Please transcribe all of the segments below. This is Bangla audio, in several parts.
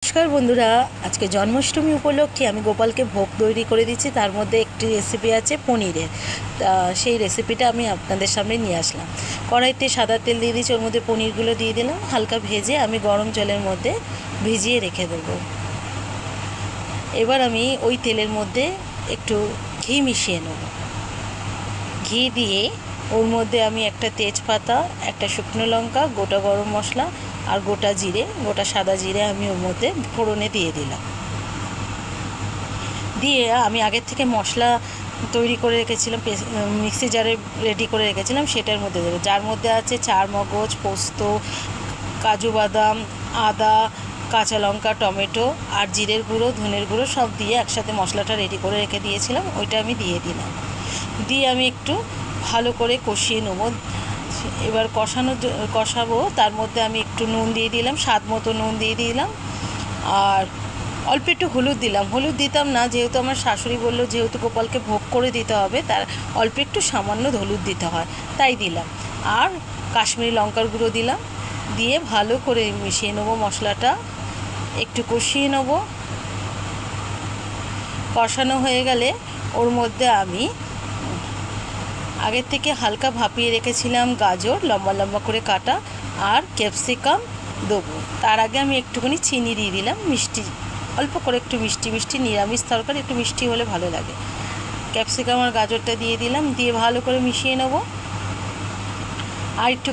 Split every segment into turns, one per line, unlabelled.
নমস্কার বন্ধুরা, আজকে জন্মাষ্টমী উপলক্ষে আমি গোপালকে ভোগ তৈরি করে দিচ্ছি। তার মধ্যে একটি রেসিপি আছে পনিরের। সেই রেসিপিটা আমি আপনাদের সামনে নিয়ে আসলাম। কড়াইতে সাদা তেল দিয়ে দিচ্ছি, ওর মধ্যে পনিরগুলো দিয়ে দিলাম। হালকা ভেজে আমি গরম জলের মধ্যে ভিজিয়ে রেখে দেবো। এবার আমি ওই তেলের মধ্যে একটু ঘি মিশিয়ে নেব। ঘি দিয়ে ওর মধ্যে আমি একটা তেজপাতা, একটা শুকনো লঙ্কা, গোটা গরম মশলা আর গোটা জিরে, গোটা সাদা জিরে আমি ওর মধ্যে ফোড়নে দিয়ে দিলাম। দিয়ে আমি আগের থেকে মশলা তৈরি করে রেখেছিলাম, মিক্সি জারে রেডি করে রেখেছিলাম, সেটার মধ্যে দেবো। যার মধ্যে আছে চার মগজ, পোস্ত, কাজু বাদাম, আদা, কাঁচা লঙ্কা, টমেটো আর জিরের গুঁড়ো, ধনের গুঁড়ো সব দিয়ে একসাথে মশলাটা রেডি করে রেখে দিয়েছিলাম, ওইটা আমি দিয়ে দিলাম। দিয়ে আমি একটু ভালো করে কষিয়ে নেব। এবার কষাবো, তার মধ্যে আমি একটু নুন দিয়ে দিলাম, স্বাদ মতো নুন দিয়ে দিলাম। আর অল্প একটু হলুদ দিলাম। হলুদ দিতাম না, যেহেতু আমার শাশুড়ি বললো যেহেতু গোপালকে ভোগ করে দিতে হবে, তার অল্প একটু সামান্য হলুদ দিতে হয়, তাই দিলাম। আর কাশ্মীরি লঙ্কার গুঁড়ো দিলাম। দিয়ে ভালো করে মিশিয়ে নেবো মশলাটা, একটু কষিয়ে নেব। কষানো হয়ে গেলে ওর মধ্যে আমি আগের থেকে হালকা ভাপিয়ে রেখেছিলাম গাজর লম্বা লম্বা করে কাটা আর ক্যাপসিকাম দেবো। তার আগে আমি একটুখানি চিনি দিয়ে দিলাম, মিষ্টি অল্প করে, একটু মিষ্টি মিষ্টি, নিরামিষ তরকারি একটু মিষ্টি হলে ভালো লাগে। ক্যাপসিকাম আর গাজরটা দিয়ে দিলাম, দিয়ে ভালো করে মিশিয়ে নেব। আর একটু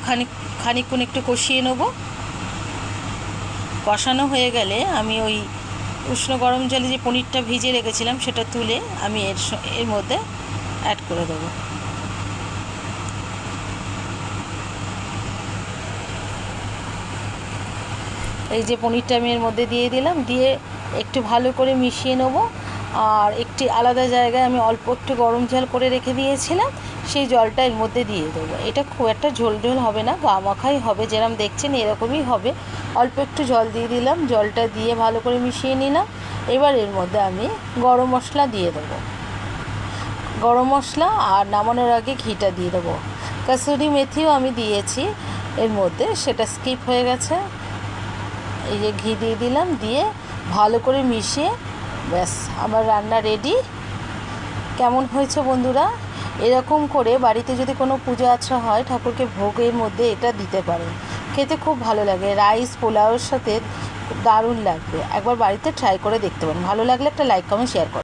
খানিকক্ষণ একটু কষিয়ে নেব। কষানো হয়ে গেলে আমি ওই উষ্ণ গরম জলে যে পনিরটা ভিজিয়ে রেখেছিলাম সেটা তুলে আমি এর মধ্যে অ্যাড করে দেবো। এই যে পনিরটা আমি এর মধ্যে দিয়ে দিলাম, দিয়ে একটু ভালো করে মিশিয়ে নেব। আর একটি আলাদা জায়গায় আমি অল্প একটু গরম জল করে রেখে দিয়েছিলাম, সেই জলটা এর মধ্যে দিয়ে দেবো। এটা খুব একটা ঝোল ঝোল হবে না, গা মাখাই হবে, যেরকম দেখছেন এরকমই হবে। অল্প একটু জল দিয়ে দিলাম, জলটা দিয়ে ভালো করে মিশিয়ে নিলাম। এবার এর মধ্যে আমি গরম মশলা দিয়ে দেবো, গরম মশলা, আর নামানোর আগে ঘিটা দিয়ে দেবো। কাসুরি মেথিও আমি দিয়েছি এর মধ্যে, সেটা স্কিপ হয়ে গেছে। এই যে ঘি দিয়ে দিলাম, দিয়ে ভালো করে মিশিয়ে ব্যাস আমার রান্না রেডি। কেমন হয়েছে বন্ধুরা? এরকম করে বাড়িতে যদি কোনো পূজা আচ্ছা হয়, ঠাকুরকে ভোগের মধ্যে এটা দিতে পারেন, খেতে খুব ভালো লাগে। রাইস পোলাওর সাথে দারুণ লাগবে। একবার বাড়িতে ট্রাই করে দেখতে পারেন। ভালো লাগলে একটা লাইক কমেন্ট শেয়ার করুন।